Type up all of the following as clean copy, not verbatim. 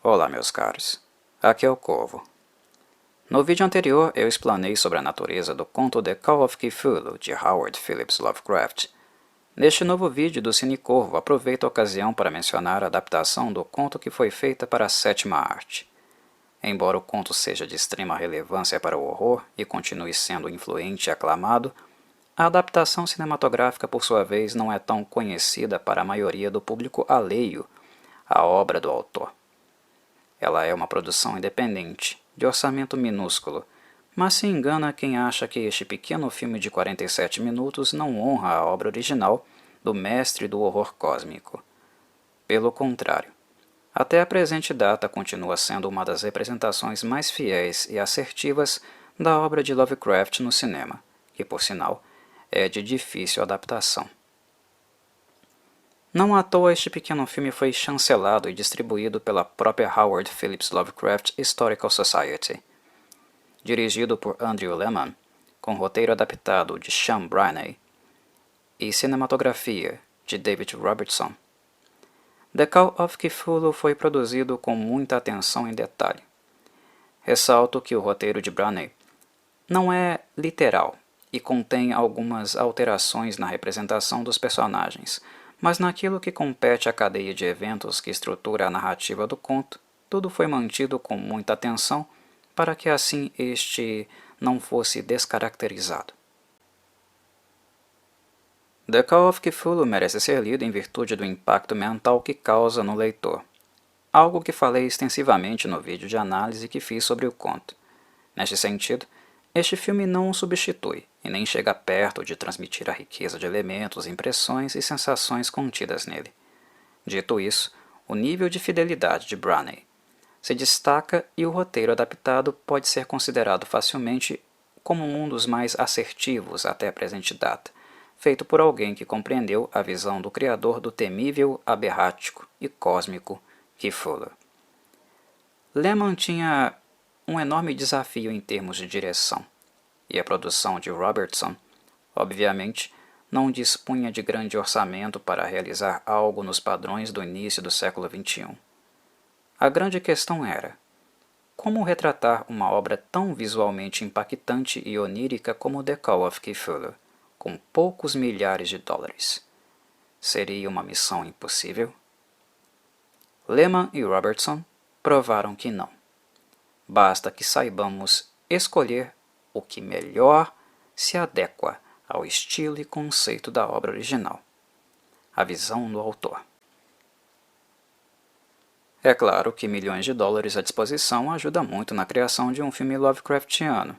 Olá, meus caros. Aqui é o Corvo. No vídeo anterior, eu explanei sobre a natureza do conto The Call of Cthulhu, de Howard Phillips Lovecraft. Neste novo vídeo do Cine Corvo, aproveito a ocasião para mencionar a adaptação do conto que foi feita para a sétima arte. Embora o conto seja de extrema relevância para o horror e continue sendo influente e aclamado, a adaptação cinematográfica, por sua vez, não é tão conhecida para a maioria do público alheio à obra do autor. Ela é uma produção independente, de orçamento minúsculo, mas se engana quem acha que este pequeno filme de 47 minutos não honra a obra original do mestre do horror cósmico. Pelo contrário, até a presente data continua sendo uma das representações mais fiéis e assertivas da obra de Lovecraft no cinema, que, por sinal, é de difícil adaptação. Não à toa este pequeno filme foi chancelado e distribuído pela própria Howard Phillips Lovecraft Historical Society. Dirigido por Andrew Lehman, com roteiro adaptado de Sean Branney e cinematografia de David Robertson. The Call of Cthulhu foi produzido com muita atenção em detalhe. Ressalto que o roteiro de Branney não é literal e contém algumas alterações na representação dos personagens, mas naquilo que compete à cadeia de eventos que estrutura a narrativa do conto, tudo foi mantido com muita atenção para que assim este não fosse descaracterizado. The Call of Cthulhu merece ser lido em virtude do impacto mental que causa no leitor, algo que falei extensivamente no vídeo de análise que fiz sobre o conto. Neste sentido, este filme não o substitui e nem chega perto de transmitir a riqueza de elementos, impressões e sensações contidas nele. Dito isso, o nível de fidelidade de Branney se destaca e o roteiro adaptado pode ser considerado facilmente como um dos mais assertivos até a presente data, feito por alguém que compreendeu a visão do criador do temível, aberrático e cósmico Cthulhu. Lehman tinha um enorme desafio em termos de direção, e a produção de Robertson, obviamente, não dispunha de grande orçamento para realizar algo nos padrões do início do século XXI. A grande questão era: como retratar uma obra tão visualmente impactante e onírica como The Call of Cthulhu, com poucos milhares de dólares? Seria uma missão impossível? Lehman e Robertson provaram que não. Basta que saibamos escolher o que melhor se adequa ao estilo e conceito da obra original, a visão do autor. É claro que milhões de dólares à disposição ajuda muito na criação de um filme Lovecraftiano,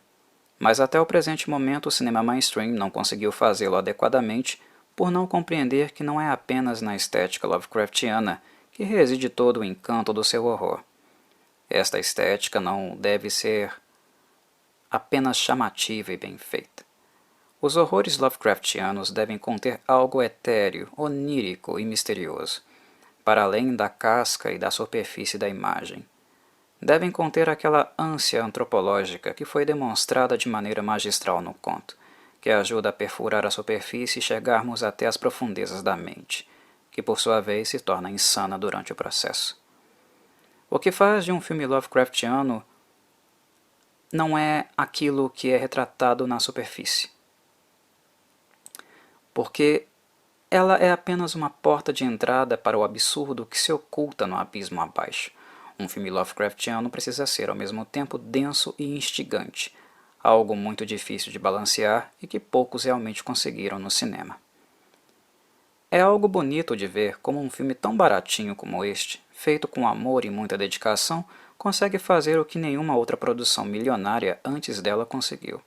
mas até o presente momento o cinema mainstream não conseguiu fazê-lo adequadamente por não compreender que não é apenas na estética Lovecraftiana que reside todo o encanto do seu horror. Esta estética não deve ser apenas chamativa e bem feita. Os horrores Lovecraftianos devem conter algo etéreo, onírico e misterioso, para além da casca e da superfície da imagem. Devem conter aquela ânsia antropológica que foi demonstrada de maneira magistral no conto, que ajuda a perfurar a superfície e chegarmos até as profundezas da mente, que por sua vez se torna insana durante o processo. O que faz de um filme Lovecraftiano não é aquilo que é retratado na superfície, porque ela é apenas uma porta de entrada para o absurdo que se oculta no abismo abaixo. Um filme Lovecraftiano precisa ser ao mesmo tempo denso e instigante, algo muito difícil de balancear e que poucos realmente conseguiram no cinema. É algo bonito de ver como um filme tão baratinho como este, feito com amor e muita dedicação, consegue fazer o que nenhuma outra produção milionária antes dela conseguiu.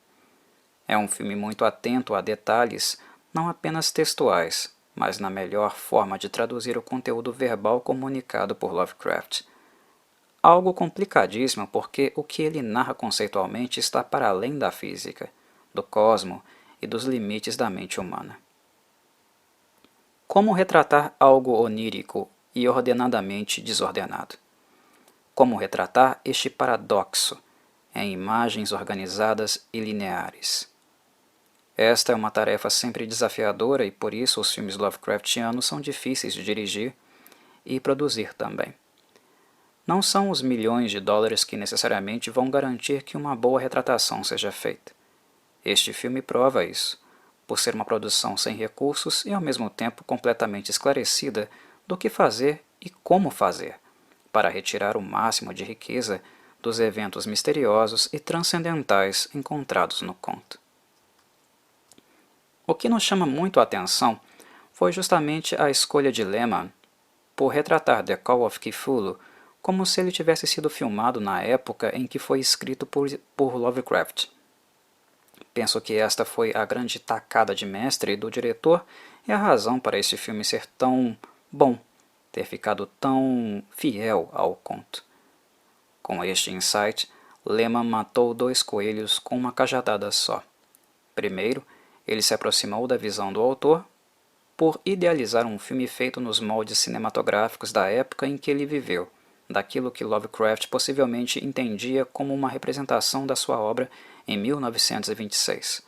É um filme muito atento a detalhes, não apenas textuais, mas na melhor forma de traduzir o conteúdo verbal comunicado por Lovecraft. Algo complicadíssimo porque o que ele narra conceitualmente está para além da física, do cosmo e dos limites da mente humana. Como retratar algo onírico e ordenadamente desordenado? Como retratar este paradoxo em imagens organizadas e lineares? Esta é uma tarefa sempre desafiadora e por isso os filmes Lovecraftianos são difíceis de dirigir e produzir também. Não são os milhões de dólares que necessariamente vão garantir que uma boa retratação seja feita. Este filme prova isso, por ser uma produção sem recursos e ao mesmo tempo completamente esclarecida do que fazer e como fazer, para retirar o máximo de riqueza dos eventos misteriosos e transcendentais encontrados no conto. O que nos chama muito a atenção foi justamente a escolha de Lehman por retratar The Call of Cthulhu como se ele tivesse sido filmado na época em que foi escrito por Lovecraft. Penso que esta foi a grande tacada de mestre do diretor e a razão para este filme ser tão bom, ter ficado tão fiel ao conto. Com este insight, Lehman matou 2 coelhos com uma cajadada só. Primeiro, ele se aproximou da visão do autor por idealizar um filme feito nos moldes cinematográficos da época em que ele viveu, daquilo que Lovecraft possivelmente entendia como uma representação da sua obra em 1926.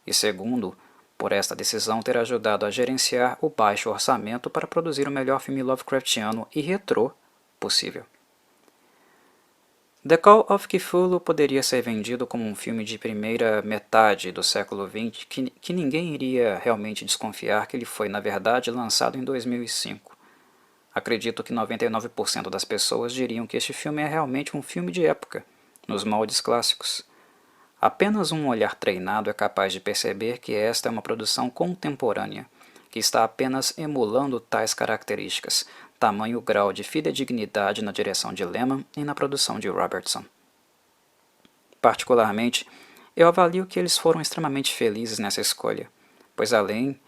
E segundo, por esta decisão ter ajudado a gerenciar o baixo orçamento para produzir o melhor filme Lovecraftiano e retrô possível. The Call of Cthulhu poderia ser vendido como um filme de primeira metade do século XX que ninguém iria realmente desconfiar que ele foi, na verdade, lançado em 2005. Acredito que 99% das pessoas diriam que este filme é realmente um filme de época, nos moldes clássicos. Apenas um olhar treinado é capaz de perceber que esta é uma produção contemporânea, que está apenas emulando tais características, tamanho grau de fidedignidade na direção de Lehman e na produção de Robertson. Particularmente, eu avalio que eles foram extremamente felizes nessa escolha, pois além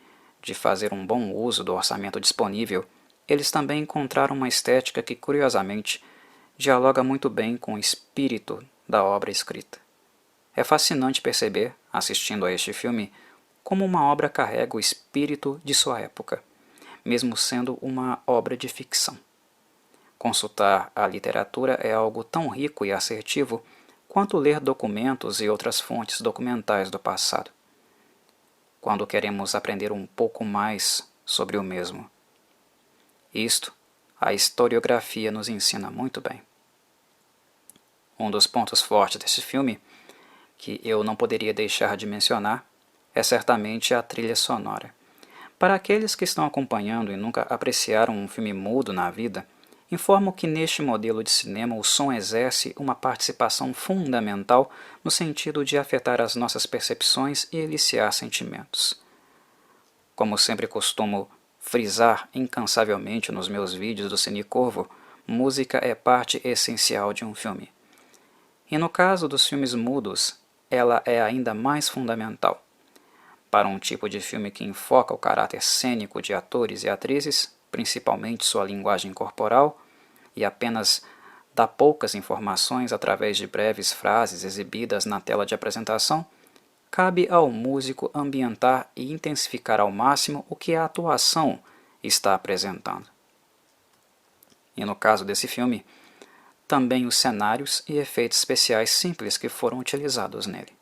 de fazer um bom uso do orçamento disponível, eles também encontraram uma estética que, curiosamente, dialoga muito bem com o espírito da obra escrita. É fascinante perceber, assistindo a este filme, como uma obra carrega o espírito de sua época, mesmo sendo uma obra de ficção. Consultar a literatura é algo tão rico e assertivo quanto ler documentos e outras fontes documentais do passado, quando queremos aprender um pouco mais sobre o mesmo. Isto, a historiografia nos ensina muito bem. Um dos pontos fortes desse filme, que eu não poderia deixar de mencionar, é certamente a trilha sonora. Para aqueles que estão acompanhando e nunca apreciaram um filme mudo na vida, informo que neste modelo de cinema o som exerce uma participação fundamental no sentido de afetar as nossas percepções e eliciar sentimentos. Como sempre costumo frisar incansavelmente nos meus vídeos do Cine Corvo, música é parte essencial de um filme. E no caso dos filmes mudos, ela é ainda mais fundamental. Para um tipo de filme que enfoca o caráter cênico de atores e atrizes, principalmente sua linguagem corporal, e apenas dá poucas informações através de breves frases exibidas na tela de apresentação, cabe ao músico ambientar e intensificar ao máximo o que a atuação está apresentando. E no caso desse filme, também os cenários e efeitos especiais simples que foram utilizados nele.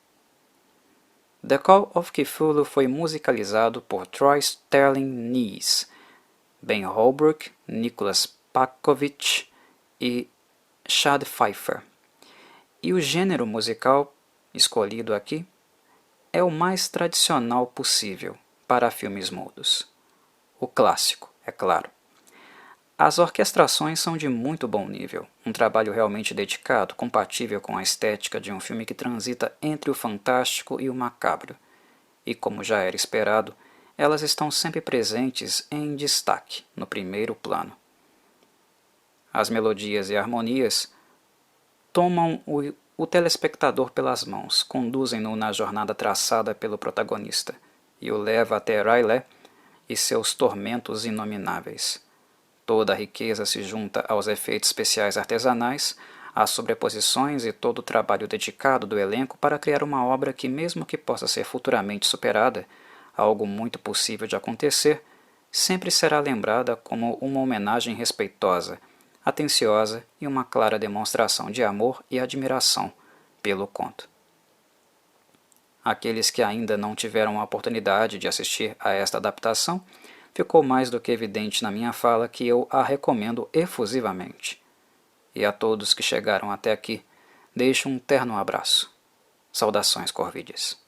The Call of Cthulhu foi musicalizado por Troy Sterling Nees, Ben Holbrook, Nicholas Pakovich e Chad Pfeiffer. E o gênero musical escolhido aqui é o mais tradicional possível para filmes mudos. O clássico, é claro. As orquestrações são de muito bom nível, um trabalho realmente dedicado, compatível com a estética de um filme que transita entre o fantástico e o macabro. E como já era esperado, elas estão sempre presentes em destaque, no primeiro plano. As melodias e harmonias tomam o telespectador pelas mãos, conduzem-no na jornada traçada pelo protagonista, e o leva até R'lyeh e seus tormentos inomináveis. Toda a riqueza se junta aos efeitos especiais artesanais, às sobreposições e todo o trabalho dedicado do elenco para criar uma obra que, mesmo que possa ser futuramente superada, algo muito possível de acontecer, sempre será lembrada como uma homenagem respeitosa, atenciosa e uma clara demonstração de amor e admiração pelo conto. Aqueles que ainda não tiveram a oportunidade de assistir a esta adaptação, ficou mais do que evidente na minha fala que eu a recomendo efusivamente. e a todos que chegaram até aqui, deixo um terno abraço. Saudações, Corvides.